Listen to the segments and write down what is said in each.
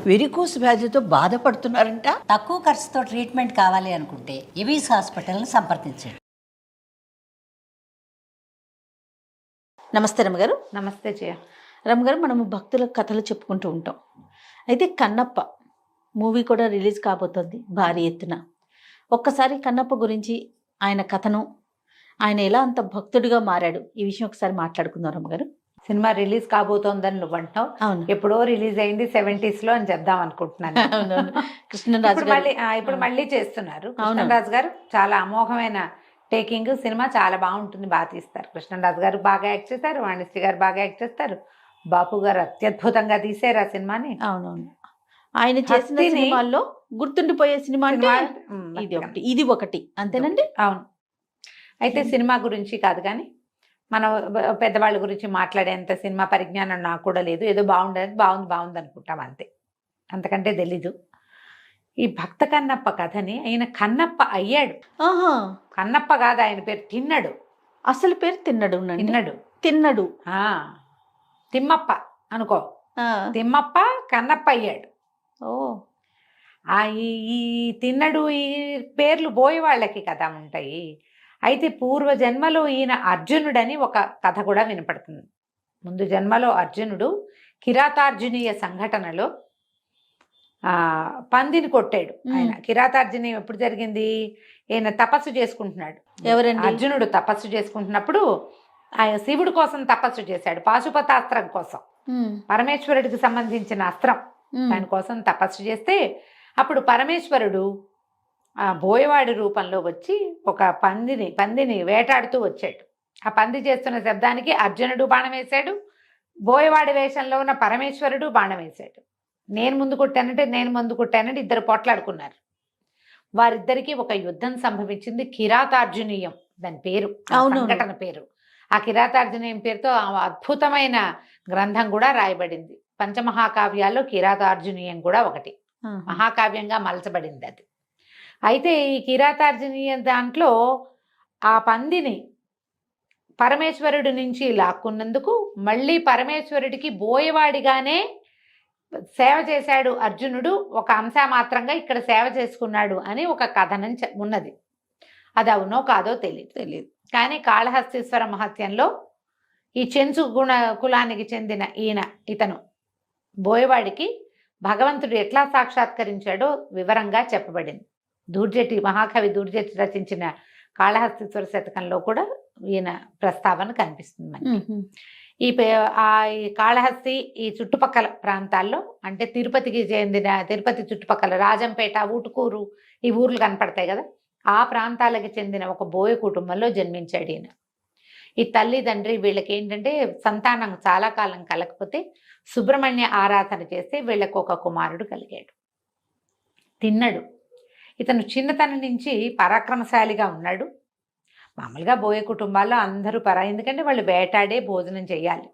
Varicose వ్యాధితో బాధపడుతున్నారంట. తక్కువ ఖర్చుతో ట్రీట్మెంట్ కావాలి అనుకుంటే ఎవిస్ హాస్పిటల్ని సంప్రదించండి. నమస్తే రమ్మగారు. నమస్తే జయ. రమ్మగారు, మనము భక్తుల కథలు చెప్పుకుంటూ ఉంటాం. అయితే కన్నప్ప మూవీ కూడా రిలీజ్ కాబోతోంది భారీ ఎత్తున. ఒక్కసారి కన్నప్ప గురించి, ఆయన కథను, ఆయన ఎలా అంత భక్తుడిగా మారాడు, ఈ విషయం ఒకసారి మాట్లాడుకుందాం రమ్మగారు. సినిమా రిలీజ్ కాబోతోందని నువ్వు అంటున్నావు. అవును, ఎప్పుడో రిలీజ్ అయింది 70s లో అని చెప్దాం అనుకుంటున్నాను. అవునవును. కృష్ణరాజు ఇప్పుడు మళ్ళీ చేస్తున్నారు. కృష్ణరాజు గారు చాలా అమోఘమైన టేకింగ్. సినిమా చాలా బాగుంటుంది, బాగా తీస్తారు. కృష్ణరాజు గారు బాగా యాక్ట్ చేస్తారు, వాణిశ్రీ గారు బాగా యాక్ట్ చేస్తారు, బాపు గారు అత్యద్భుతంగా తీశారు ఆ సినిమాని. అవునవును. ఆయన చేసిన సినిమాల్లో గుర్తుండిపోయే సినిమా అంటే ఇది ఒకటి అంతేనండి. అవును. అయితే సినిమా గురించి కాదు కానీ మనం పెద్దవాళ్ళ గురించి మాట్లాడేంత సినిమా పరిజ్ఞానం నాకు కూడా లేదు. ఏదో బాగుంది అనుకుంటాం అంతే, అంతకంటే తెలీదు. ఈ భక్త కన్నప్ప కథని ఆయన కన్నప్ప అయ్యాడు. కన్నప్ప కాదు, ఆయన పేరు తిన్నడు. అసలు పేరు తిన్నడు. తిమ్మప్ప అనుకో. తిమ్మప్ప కన్నప్ప అయ్యాడు. ఈ తిన్నడు ఈ పేర్లు బోయి వాళ్ళకి కథ ఉంటాయి. అయితే పూర్వ జన్మలో ఈయన అర్జునుడని ఒక కథ కూడా వినపడుతుంది. ముందు జన్మలో అర్జునుడు కిరాతార్జునీయ సంఘటనలో పందిని కొట్టాడు. ఆయన కిరాతార్జునీయం ఎప్పుడు జరిగింది? ఈయన తపస్సు చేసుకుంటున్నాడు. ఎవరండి? అర్జునుడు తపస్సు చేసుకుంటున్నప్పుడు ఆయన శివుడి కోసం తపస్సు చేశాడు, పాశుపతాస్త్రం కోసం, పరమేశ్వరుడికి సంబంధించిన అస్త్రం. దానికోసం తపస్సు చేస్తే అప్పుడు పరమేశ్వరుడు ఆ బోయవాడి రూపంలో వచ్చి ఒక పందిని వేటాడుతూ వచ్చాడు. ఆ పంది చేస్తున్న శబ్దానికి అర్జునుడు బాణం వేశాడు, బోయవాడి వేషంలో ఉన్న పరమేశ్వరుడు బాణం వేశాడు. నేను ముందు కొట్టానంటే ఇద్దరు పోట్లాడుకున్నారు. వారిద్దరికీ ఒక యుద్ధం సంభవించింది. కిరాతార్జునీయం దాని పేరు, సంఘటన పేరు. ఆ కిరాతార్జునీయం పేరుతో అద్భుతమైన గ్రంథం కూడా రాయబడింది. పంచమహాకావ్యాల్లో కిరాతార్జునీయం కూడా ఒకటి, మహాకావ్యంగా మలచబడింది అది. అయితే ఈ కిరాతార్జునీయ దాంట్లో ఆ పందిని పరమేశ్వరుడి నుంచి లాక్కున్నందుకు మళ్ళీ పరమేశ్వరుడికి బోయవాడిగానే సేవ చేశాడు అర్జునుడు. ఒక అంశమాత్రంగా ఇక్కడ సేవ చేసుకున్నాడు అని ఒక కథనం ఉన్నది. అది అవునో కాదో తెలియదు. కానీ కాళహస్తీశ్వర మహత్యంలో ఈ చెంచు కులానికి చెందిన ఇతను బోయవాడికి భగవంతుడు ఎట్లా సాక్షాత్కరించాడో వివరంగా చెప్పబడింది. మహాకవి దూర్జటి రచించిన కాళహస్తీశ్వర శతకంలో కూడా ఈయన ప్రస్తావన కనిపిస్తుంది మనకి. ఈ కాళహస్తి ఈ చుట్టుపక్కల ప్రాంతాల్లో, అంటే తిరుపతి చుట్టుపక్కల రాజంపేట, ఊటుకూరు, ఈ ఊర్లు కనపడతాయి కదా, ఆ ప్రాంతాలకు చెందిన ఒక బోయ కుటుంబంలో జన్మించాడు ఈయన. ఈ తల్లిదండ్రి వీళ్ళకి ఏంటంటే సంతానం చాలా కాలం కలగకపోతే సుబ్రహ్మణ్య ఆరాధన చేస్తే వీళ్ళకు ఒక కుమారుడు కలిగాడు, తిన్నడు. ఇతను చిన్నతనం నుంచి పరాక్రమశాలిగా ఉన్నాడు. మామూలుగా బోయ కుటుంబాల్లో అందరూ ఎందుకంటే వాళ్ళు వేటాడే భోజనం చేయాలి,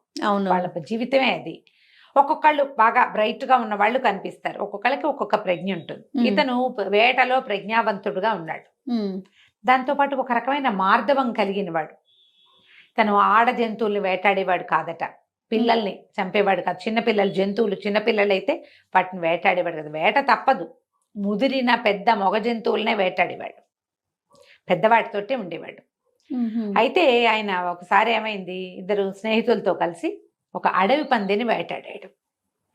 వాళ్ళ జీవితమే అది. ఒక్కొక్కళ్ళు బాగా బ్రైట్గా ఉన్న వాళ్ళు కనిపిస్తారు, ఒక్కొక్కళ్ళకి ఒక్కొక్క ప్రజ్ఞ ఉంటుంది. ఇతను వేటలో ప్రజ్ఞావంతుడుగా ఉన్నాడు. దాంతోపాటు ఒక రకమైన మార్దవం కలిగిన వాడు. తను ఆడ జంతువుల్ని వేటాడేవాడు కాదట, పిల్లల్ని చంపేవాడు కాదు. చిన్నపిల్లలు జంతువులు, చిన్నపిల్లలైతే వాటిని వేటాడేవాడు కదా. వేట తప్పదు, ముదిరిన పెద్ద మొగ జంతువులనే వేటాడేవాడు, పెద్దవాటితోటే ఉండేవాడు. అయితే ఆయన ఒకసారి ఏమైంది, ఇద్దరు స్నేహితులతో కలిసి ఒక అడవి పందిని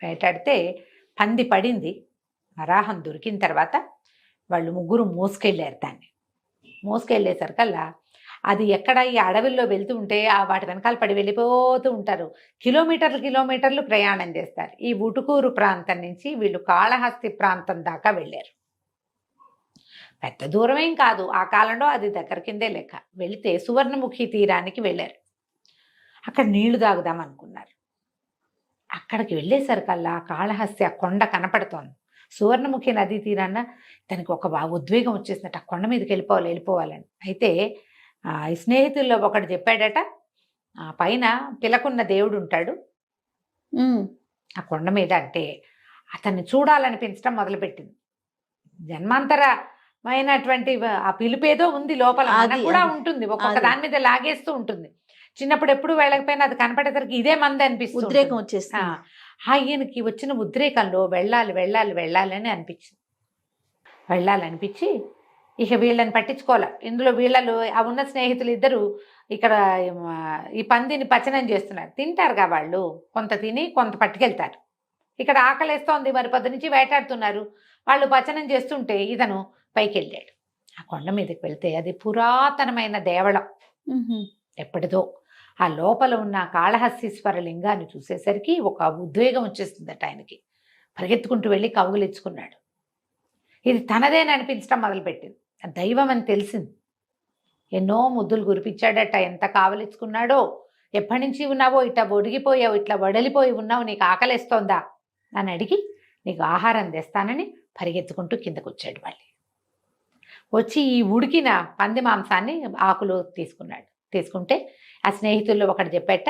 వేటాడితే పంది పడింది. వరాహం దొరికిన తర్వాత వాళ్ళు ముగ్గురు మోసుకెళ్ళారు. దాన్ని మోసుకెళ్ళేసరికల్లా అది ఎక్కడ ఈ అడవిలో వెళ్తూ ఉంటే వాటి వెనకాల పడి వెళ్ళిపోతూ ఉంటారు. కిలోమీటర్లు ప్రయాణం చేస్తారు. ఈ ఊటుకూరు ప్రాంతం నుంచి వీళ్ళు కాళహస్తి ప్రాంతం దాకా వెళ్ళారు. పెద్ద దూరమేం కాదు, ఆ కాలంలో అది దగ్గర కిందే లెక్క. వెళితే సువర్ణముఖి తీరానికి వెళ్ళారు. అక్కడ నీళ్లు తాగుదాం అనుకున్నారు. అక్కడికి వెళ్ళేసరికల్లా కాళహస్తి ఆ కొండ కనపడుతోంది. సువర్ణముఖి నదీ తీరాన తనకి ఒక ఉద్వేగం వచ్చేసినట్టు ఆ కొండ మీదకి వెళ్ళిపోవాలని. అయితే ఈ స్నేహితుల్లో ఒకడు చెప్పాడట, ఆ పైన పిలకున్న దేవుడు ఉంటాడు ఆ కొండ మీద. అంటే అతన్ని చూడాలనిపించడం మొదలుపెట్టింది. జన్మాంతరమైనటువంటి ఆ పిలుపేదో ఉంది లోపల, కూడా ఉంటుంది, ఒక్కొక్క దాని మీద లాగేస్తూ ఉంటుంది. చిన్నప్పుడు ఎప్పుడు వెళ్ళకపోయినా అది కనపడేసరికి ఇదే మంది అనిపిస్తుంది, ఉద్రేకం వచ్చేస్తుంది. ఆయనకి వచ్చిన ఉద్రేకంలో వెళ్ళాలి వెళ్ళాలి వెళ్ళాలి అని అనిపించింది. వెళ్ళాలనిపించి ఇక వీళ్ళని పట్టించుకోవాలి. ఇందులో వీళ్ళలో ఆ ఉన్న స్నేహితులు ఇద్దరు ఇక్కడ ఈ పందిని పచనం చేస్తున్నారు. తింటారుగా వాళ్ళు, కొంత తిని కొంత పట్టుకెళ్తారు. ఇక్కడ ఆకలేస్తోంది, మరి పొద్దు నుంచి వేటాడుతున్నారు. వాళ్ళు పచనం చేస్తుంటే ఇతను పైకి వెళ్ళాడు. ఆ కొండ మీదకి వెళ్తే అది పురాతనమైన దేవళం, ఎప్పటిదో. ఆ లోపల ఉన్న కాళహస్తీశ్వర లింగాన్ని చూసేసరికి ఒక ఉద్వేగం వచ్చేస్తుందట ఆయనకి. పరిగెత్తుకుంటూ వెళ్ళి కవుగులిచ్చుకున్నాడు. ఇది తనదేని అనిపించడం మొదలుపెట్టింది. దైవం అని తెలిసింది. ఎన్నో ముద్దులు కురిపించాడట. ఎంత కావలిచ్చుకున్నాడో. ఎప్పటి నుంచి ఉన్నావో, ఇట్లా ఒడిగిపోయావు, ఇట్లా వడలిపోయి ఉన్నావు, నీకు ఆకలిస్తోందా అని అడిగి నీకు ఆహారం తెస్తానని పరిగెత్తుకుంటూ కిందకు వచ్చాడు. మళ్ళీ వచ్చి ఈ ఉడికిన పంది మాంసాన్ని ఆకులు తీసుకున్నాడు. తీసుకుంటే ఆ స్నేహితుల్లో ఒకటి చెప్పేట,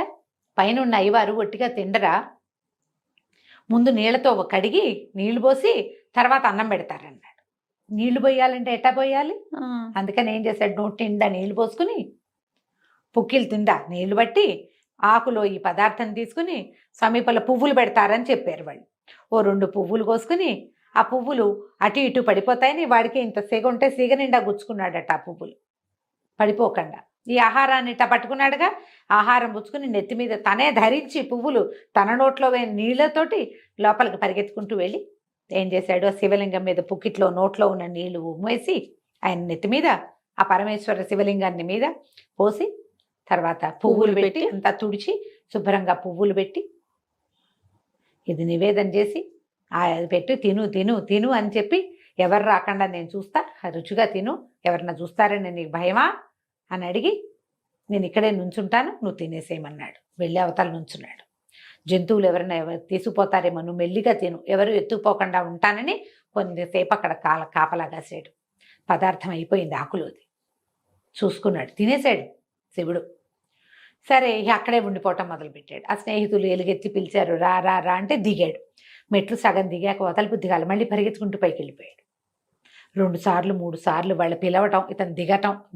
పైన ఉన్న అయ్యవారు ఒట్టిగా తిండరా, ముందు నీళ్లతో కడిగి నీళ్లు పోసి తర్వాత అన్నం పెడతారన్నాడు. నీళ్లు పోయాలంటే ఎట్టా పోయాలి? అందుకని ఏం చేశాడు, నోటి నిండా నీళ్లు పోసుకుని పుక్కిలు తిండా నీళ్లు బట్టి ఆకులో ఈ పదార్థం తీసుకుని సమీపల పువ్వులు పెడతారని చెప్పారు వాళ్ళు. ఓ 2 పువ్వులు కోసుకుని ఆ పువ్వులు అటు ఇటు పడిపోతాయని వాడికి ఇంత సిగ ఉంటే సిగ నిండా గుచ్చుకున్నాడట. ఆ పువ్వులు పడిపోకుండా ఈ ఆహారాన్ని ఇట్లా పట్టుకున్నాడుగా. ఆహారం పుచ్చుకుని నెత్తి మీద తనే ధరించి పువ్వులు తన నోట్లో వేని నీళ్లతోటి లోపలికి పరిగెత్తుకుంటూ వెళ్ళి ఏం చేశాడు, ఆ శివలింగం మీద పుక్కిట్లో నోట్లో ఉన్న నీళ్లు ఉమ్మేసి ఆయన నెత్తి మీద ఆ పరమేశ్వర శివలింగాన్ని మీద పోసి తర్వాత పువ్వులు పెట్టి అంతా తుడిచి శుభ్రంగా పువ్వులు పెట్టి ఇది నివేదన చేసి అది పెట్టి తిను తిను తిను అని చెప్పి, ఎవరు రాకుండా నేను చూస్తా, రుచిగా తిను, ఎవరన్నా చూస్తారని నీకు భయమా అని అడిగి నేను ఇక్కడే నుంచుంటాను, నువ్వు తినేసేయమన్నాడు. వెళ్ళి అవతల నుంచున్నాడు. జంతువులు ఎవరైనా తీసుకుపోతారేమో, నువ్వు మెల్లిగా తిను, ఎవరు ఎత్తుకుపోకుండా ఉంటానని కొద్దిసేపు అక్కడ కాపలా కాసాడు. పదార్థం అయిపోయింది ఆకులోది. చూసుకున్నాడు, తినేశాడు శివుడు. సరే అక్కడే ఉండిపోవటం మొదలుపెట్టాడు. ఆ స్నేహితులు ఎలుగెత్తి పిలిచారు, రా రా రా అంటే దిగాడు. మెట్లు సగం దిగాక వదల బుద్ధి కాలి మళ్ళీ పరిగెత్తుకుంటూ పైకి వెళ్ళిపోయాడు. 2 సార్లు 3 సార్లు వాళ్ళు పిలవటం, ఇతను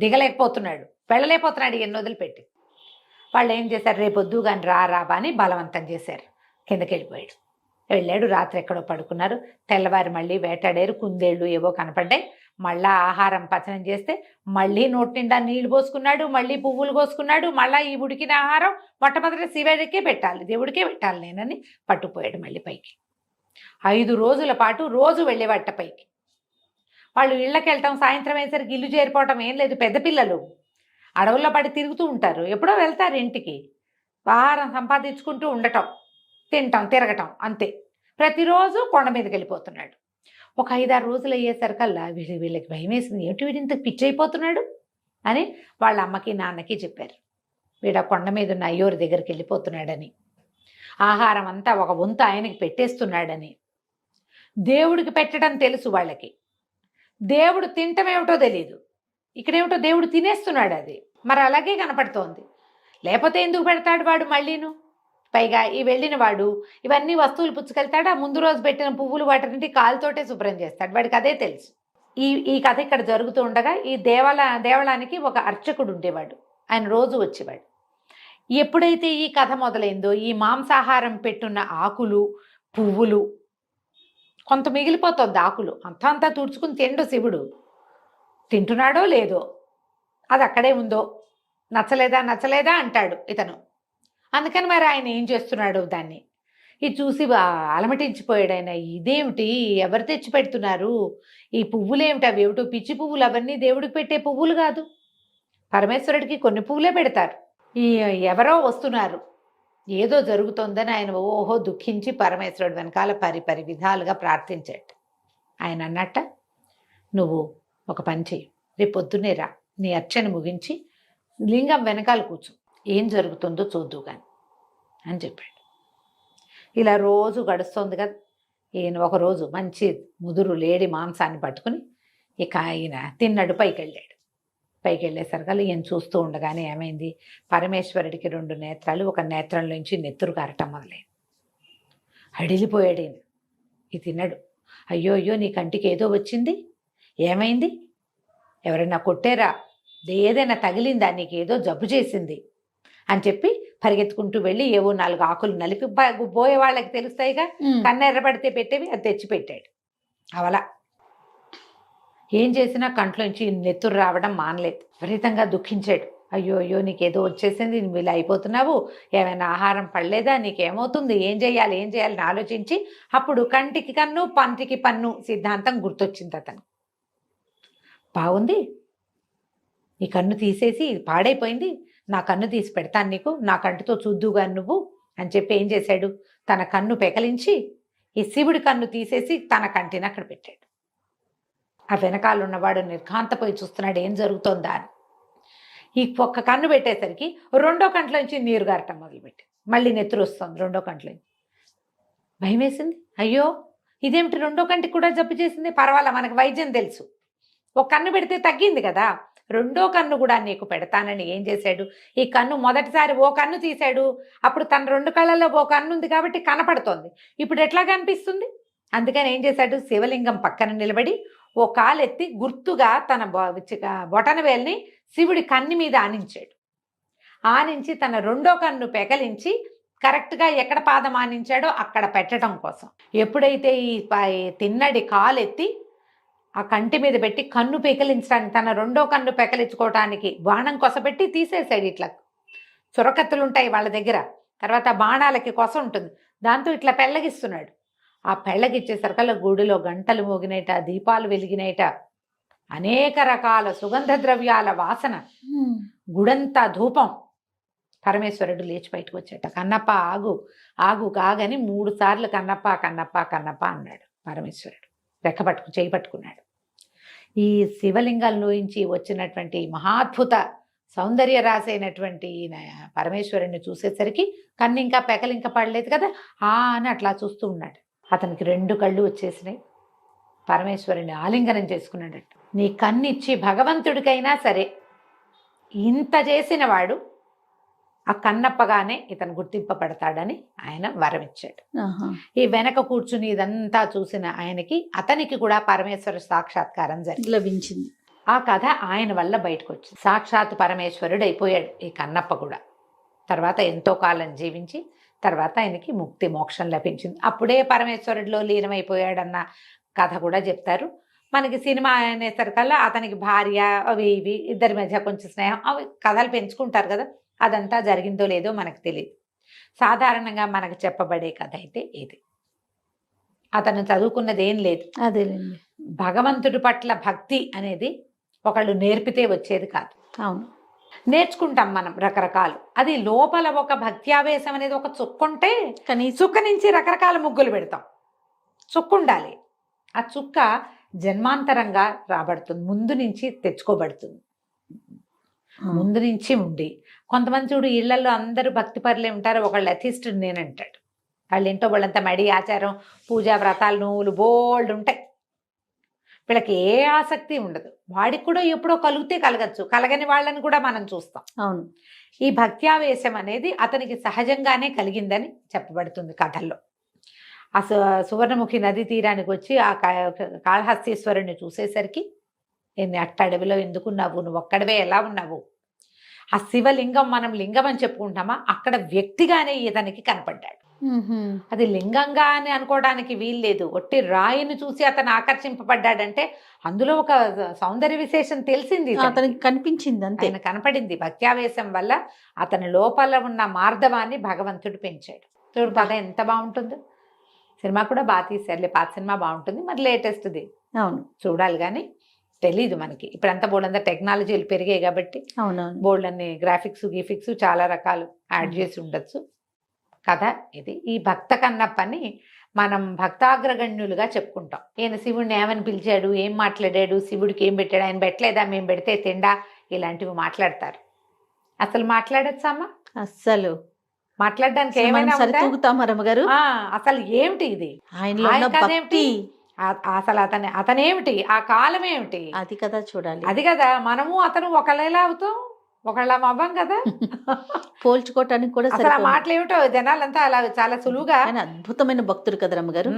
దిగలేకపోతున్నాడు, వెళ్ళలేకపోతున్నాడు ఎన్ని వదిలిపెట్టి. వాళ్ళు ఏం చేశారు, రేపొద్దు కానీ రాబా అని బలవంతం చేశారు. కిందకి వెళ్ళిపోయాడు. వెళ్ళాడు. రాత్రి ఎక్కడో పడుకున్నారు. తెల్లవారి మళ్ళీ వేటాడారు. కుందేళ్ళు ఏవో కనపడ్డాయి. మళ్ళా ఆహారం పచనం చేస్తే మళ్ళీ నోటి నిండా నీళ్లు పోసుకున్నాడు, మళ్ళీ పువ్వులు కోసుకున్నాడు. మళ్ళీ ఈ ఉడికిన ఆహారం మొట్టమొదటి శివుడికే పెట్టాలి, దేవుడికే పెట్టాలి నేనని పట్టుకుపోయాడు మళ్ళీ పైకి. 5 రోజుల పాటు రోజు వెళ్ళేవాట పైకి. వాళ్ళు ఇళ్ళకి వెళ్ళటం, సాయంత్రం అయ్యేసరికి ఇల్లు చేరిపోవటం ఏం లేదు. పెద్ద పిల్లలు అడవుల్లో పడి తిరుగుతూ ఉంటారు, ఎప్పుడో వెళ్తారు ఇంటికి. ఆహారం సంపాదించుకుంటూ ఉండటం, తినటం, తిరగటం అంతే. ప్రతిరోజు కొండ మీదకి వెళ్ళిపోతున్నాడు. ఒక 5-6 రోజులు అయ్యేసరికల్లా వీళ్ళకి భయం వేసింది, ఏమిటి వీడింత పిచ్చి అయిపోతున్నాడు అని వాళ్ళ అమ్మకి నాన్నకి చెప్పారు. వీడు ఆ కొండ మీద ఉన్న అయ్యోరి దగ్గరికి వెళ్ళిపోతున్నాడని, ఆహారం అంతా ఒక వంతు ఆయనకి పెట్టేస్తున్నాడని. దేవుడికి పెట్టడం తెలుసు వాళ్ళకి, దేవుడు తినటమేమిటో తెలియదు. ఇక్కడేమిటో దేవుడు తినేస్తున్నాడు, అది మరి అలాగే కనపడుతోంది. లేకపోతే ఎందుకు పెడతాడు వాడు మళ్ళీను? పైగా ఈ వెళ్ళిన వాడు ఇవన్నీ వస్తువులు పుచ్చుకెళ్తాడు. ఆ ముందు రోజు పెట్టిన పువ్వులు వాటిని కాలుతోటే శుభ్రం చేస్తాడు. వాడికి అదే తెలుసు. ఈ కథ ఇక్కడ జరుగుతూ ఉండగా ఈ దేవళానికి ఒక అర్చకుడు ఉండేవాడు. ఆయన రోజు వచ్చేవాడు. ఎప్పుడైతే ఈ కథ మొదలైందో, ఈ మాంసాహారం పెట్టున్న ఆకులు పువ్వులు కొంత మిగిలిపోతుంది. ఆకులు అంతా తుడుచుకుని తిండు శివుడు. తింటున్నాడో లేదో, అది అక్కడే ఉందో, నచ్చలేదా అంటాడు ఇతను. అందుకని మరి ఆయన ఏం చేస్తున్నాడు దాన్ని ఇది చూసి అలమటించిపోయాడు ఆయన. ఇదేమిటి, ఎవరు తెచ్చి పెడుతున్నారు ఈ పువ్వులేమిటి, అవి ఏమిటో పిచ్చి పువ్వులు, అవన్నీ దేవుడికి పెట్టే పువ్వులు కాదు, పరమేశ్వరుడికి కొన్ని పువ్వులే పెడతారు. ఎవరో వస్తున్నారు, ఏదో జరుగుతోందని ఆయన ఓహో దుఃఖించి పరమేశ్వరుడు వెనకాల పరి విధాలుగా ప్రార్థించాడు. ఆయన అన్నట్ట, నువ్వు ఒక పని చెయ్యి, రేపు పొద్దున్నే రా, నీ అర్చన ముగించి లింగం వెనకాల కూర్చో, ఏం జరుగుతుందో చూద్దు కానీ అని చెప్పాడు. ఇలా రోజు గడుస్తోంది కదా. ఈయన ఒకరోజు మంచి ముదురు లేడి మాంసాన్ని పట్టుకుని ఇక ఆయన తిన్నాడు. పైకి వెళ్ళేసరికి ఈయన చూస్తూ ఉండగానే ఏమైంది, పరమేశ్వరుడికి 2 నేత్రాలు, ఒక నేత్రంలోంచి నెత్తురు కారటం మొదలైంది. అడిలిపోయాడు ఈయన. ఇది తిన్నాడు. అయ్యో నీ కంటికి ఏదో వచ్చింది, ఏమైంది, ఎవరైనా కొట్టారా, ఏదైనా తగిలిందా, నీకు ఏదో జబ్బు చేసింది అని చెప్పి పరిగెత్తుకుంటూ వెళ్ళి ఏవో 4 ఆకులు నలిపి పోయే వాళ్ళకి తెలుస్తాయిగా, కన్ను ఎర్రబడితే పెట్టేవి, అది తెచ్చి పెట్టాడు. అవలా ఏం చేసినా కంట్లోంచి నెత్తురు రావడం మానలేదు. విపరీతంగా దుఃఖించాడు. అయ్యో అయ్యో నీకేదో వచ్చేసింది, నువ్వు ఇలా అయిపోతున్నావు, ఏమైనా ఆహారం పడలేదా, నీకేమవుతుంది, ఏం చేయాలి అని ఆలోచించి అప్పుడు కంటికి కన్ను పంటికి పన్ను సిద్ధాంతం గుర్తొచ్చింది అతను. బాగుంది, ఈ కన్ను తీసేసి పాడైపోయింది, నా కన్ను తీసి పెడతాను నీకు, నా కంటితో చూద్దుగా నువ్వు అని చెప్పి ఏం చేశాడు, తన కన్ను పెకలించి ఈ శివుడి కన్ను తీసేసి తన కంటిని అక్కడ పెట్టాడు. ఆ వెనకాల ఉన్నవాడు నిర్ఘాంతపోయి చూస్తున్నాడు ఏం జరుగుతోందా అని. ఈ ఒక్క కన్ను పెట్టేసరికి రెండో కంట్లోంచి నీరు గారటం మొదలుపెట్టి మళ్ళీ నెత్తురు వస్తుంది రెండో కంట్లోంచి. భయం వేసింది. అయ్యో ఇదేమిటి రెండో కంటికి కూడా జబ్బు చేసింది, పర్వాలా మనకు వైద్యం తెలుసు, ఒక కన్ను పెడితే తగ్గింది కదా, రెండో కన్ను కూడా నీకు పెడతానని ఏం చేశాడు, ఈ కన్ను మొదటిసారి ఓ కన్ను తీశాడు, అప్పుడు తన 2 కళ్ళల్లో ఓ కన్ను ఉంది కాబట్టి కనపడుతోంది, ఇప్పుడు ఎట్లా కనిపిస్తుంది, అందుకని ఏం చేశాడు, శివలింగం పక్కన నిలబడి ఓ కాలెత్తి గుర్తుగా తన బొటన వేలిని శివుడి కన్ను మీద ఆనించాడు. ఆనించి తన రెండో కన్ను పెకలించి కరెక్ట్గా ఎక్కడ పాదం ఆనించాడో అక్కడ పెట్టడం కోసం ఎప్పుడైతే ఈ తిన్నడి కాలెత్తి ఆ కంటి మీద పెట్టి కన్ను పెకలించడానికి, తన రెండో కన్ను పెకలించుకోవటానికి బాణం కొసపెట్టి తీసేసాడు. ఇట్లా చురకత్తులు ఉంటాయి వాళ్ళ దగ్గర, తర్వాత బాణాలకి కొస ఉంటుంది, దాంతో ఇట్లా పెళ్ళగిస్తున్నాడు. ఆ పెళ్ళగిచ్చేసరికల్లా గుడిలో గంటలు మోగినైట, దీపాలు వెలిగినైట, అనేక రకాల సుగంధ ద్రవ్యాల వాసన, గుడంతా ధూపం. పరమేశ్వరుడు లేచి బయటకు వచ్చాట. కన్నప్ప ఆగు ఆగు కాగని 3 సార్లు కన్నప్ప కన్నప్ప కన్నప్ప అన్నాడు పరమేశ్వరుడు. చేయి పట్టుకున్నాడు. ఈ శివలింగంలోంచి వచ్చినటువంటి మహాద్భుత సౌందర్య రాసైనటువంటి పరమేశ్వరుడిని చూసేసరికి కన్ను ఇంకా పెకలింక పడలేదు కదా, అని అట్లా చూస్తూ ఉన్నాడు. అతనికి 2 కళ్ళు వచ్చేసినాయి. పరమేశ్వరుని ఆలింగనం చేసుకున్నాడట. నీ కన్నిచ్చి భగవంతుడికైనా సరే ఇంత చేసిన వాడు ఆ కన్నప్పగానే ఇతను గుర్తింపబడతాడని ఆయన వరం ఇచ్చాడు. ఈ వెనక కూర్చుని ఇదంతా చూసిన ఆయనకి, అతనికి కూడా పరమేశ్వర సాక్షాత్కారం లభించింది. ఆ కథ ఆయన వల్ల బయటకు వచ్చింది. సాక్షాత్ పరమేశ్వరుడు అయిపోయాడు ఈ కన్నప్ప కూడా. తర్వాత ఎంతో కాలం జీవించి తర్వాత ఆయనకి ముక్తి మోక్షం లభించింది. అప్పుడే పరమేశ్వరుడిలో లీనమైపోయాడన్న కథ కూడా చెప్తారు. మనకి సినిమా అనేసరికల్లా అతనికి భార్య అవి ఇవి ఇద్దరి మధ్య కొంచెం స్నేహం అవి కథలు పెంచుకుంటారు కదా, అదంతా జరిగిందో లేదో మనకు తెలియదు. సాధారణంగా మనకు చెప్పబడే కథ అయితే ఇది. అతను చదువుకున్నది ఏం లేదు. అదేలేండి. భగవంతుడి పట్ల భక్తి అనేది ఒకళ్ళు నేర్పితే వచ్చేది కాదు. అవును, నేర్చుకుంటాం మనం రకరకాలు. అది లోపల ఒక భక్త్యావేశం అనేది ఒక చుక్కుంటే కానీ చుక్క నుంచి రకరకాల ముగ్గులు పెడతాం. చుక్కు ఉండాలి. ఆ చుక్క జన్మాంతరంగా రాబడుతుంది, ముందు నుంచి తెచ్చుకోబడుతుంది, ముందు నుంచి ఉండి. కొంతమంది చూడు ఇళ్లలో అందరూ భక్తి పరులే ఉంటారు, ఒకళ్ళు అథిస్టుడు నేనంటాడు. వాళ్ళు ఏంటో వాళ్ళంతా మడి ఆచారం పూజా వ్రతాలు నువ్వులు బోల్డ్ ఉంటాయి. వీళ్ళకి ఏ ఆసక్తి ఉండదు. వాడికి కూడా ఎప్పుడో కలిగితే కలగచ్చు, కలగని వాళ్ళని కూడా మనం చూస్తాం. అవును, ఈ భక్త్యావేశం అనేది అతనికి సహజంగానే కలిగిందని చెప్పబడుతుంది కథల్లో. ఆ సువర్ణముఖి నది తీరానికి వచ్చి ఆ కాళహస్తీశ్వరుని చూసేసరికి నేను అట్టడవిలో ఎందుకున్నావు, నువ్వు ఒక్కడవే ఎలా ఉన్నావు, ఆ శివలింగం మనం లింగం అని చెప్పుకుంటామా, అక్కడ వ్యక్తిగానే ఇతనికి కనపడ్డాడు. అది లింగంగా అని అనుకోవడానికి వీల్లేదు. ఒట్టి రాయిని చూసి అతను ఆకర్షింపబడ్డాడంటే అందులో ఒక సౌందర్య విశేషం తెలిసింది, అతనికి కనిపించింది, అంతే. ఆయన కనపడింది. భక్త్యావేశం వల్ల అతని లోపల ఉన్న మార్ధవాన్ని భగవంతుడు పెంచాడు. చూడు పద ఎంత బాగుంటుందో. సినిమా కూడా బాగా తీశారులే, పాత సినిమా బాగుంటుంది, మరి లేటెస్ట్ది అవును చూడాలి. కానీ తెలీదు మనకి ఇప్పుడంతా బోల్డ్ టెక్నాలజీలు పెరిగాయి కాబట్టి అవునవును, బోల్డ్ అన్ని గ్రాఫిక్స్ చాలా రకాలు యాడ్ చేసి ఉండొచ్చు. కథ ఇది. ఈ భక్త కన్నప్పని మనం భక్తాగ్రగణ్యులుగా చెప్పుకుంటాం. ఈయన శివుడిని ఏమని పిలిచాడు, ఏం మాట్లాడాడు, శివుడికి ఏం పెట్టాడు, ఆయన పెట్టలేదా, మేము పెడితే తిండా, ఇలాంటివి మాట్లాడతారు. అసలు మాట్లాడచ్చమ్మా? అస్సలు మాట్లాడడానికి ఏమైనా గారు అసలు ఏమిటి ఇది, అసలు అతనేమిటి, ఆ కాలం ఏమిటి, అది కదా చూడాలి. అది కదా మనము అతను ఒకళ్ళేలా అవుతాం, ఒకళ్ళ అవ్వం కదా. పోల్చుకోవటానికి కూడా అసలు ఆ మాటలు ఏమిటో జనాలంతా అలా చాలా సులువుగా. అద్భుతమైన భక్తుడు కదా రమ్మగారు,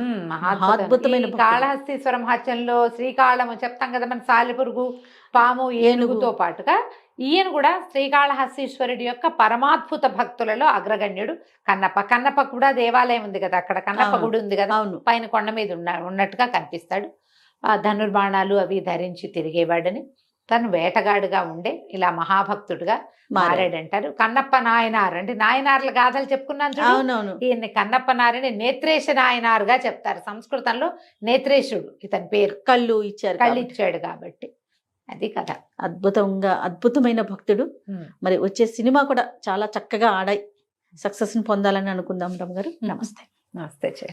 అద్భుతమైన. కాళహస్తీశ్వర మహత్యంలో శ్రీకాళము చెప్తాం కదా, మన సాలిపురుగు పాము ఏనుగుతో పాటుగా ఈయన కూడా శ్రీకాళహస్తీశ్వరుడి యొక్క పరమాద్భుత భక్తులలో అగ్రగణ్యుడు కన్నప్ప. కన్నప్ప కూడా దేవాలయం ఉంది కదా, అక్కడ కన్నప్ప అవును. గుడి ఉంది కదా, అవును. పైన కొండ మీద ఉన్నట్టుగా కనిపిస్తాడు. ఆ ధనుర్బాణాలు అవి ధరించి తిరిగేవాడని, తను వేటగాడుగా ఉండే ఇలా మహాభక్తుడుగా మారాడంటారు. కన్నప్ప నాయనార్ అంటే నాయనార్ల గాథలు చెప్పుకున్నాను చూడు, అవునవును. ఈయన్ని కన్నప్ప నారని నేత్రేశ నాయనారుగా చెప్తారు. సంస్కృతంలో నేత్రేశుడు ఇతని పేరు, కళ్ళు ఇచ్చారు కళ్ళు కాబట్టి. ఇచ్చాడు కాబట్టి. అది కథ. అద్భుతమైన భక్తుడు. మరి వచ్చే సినిమా కూడా చాలా చక్కగా ఆడాయి, సక్సెస్ ని పొందాలని అనుకుందాం. రమ్య గారు నమస్తే. నమస్తే.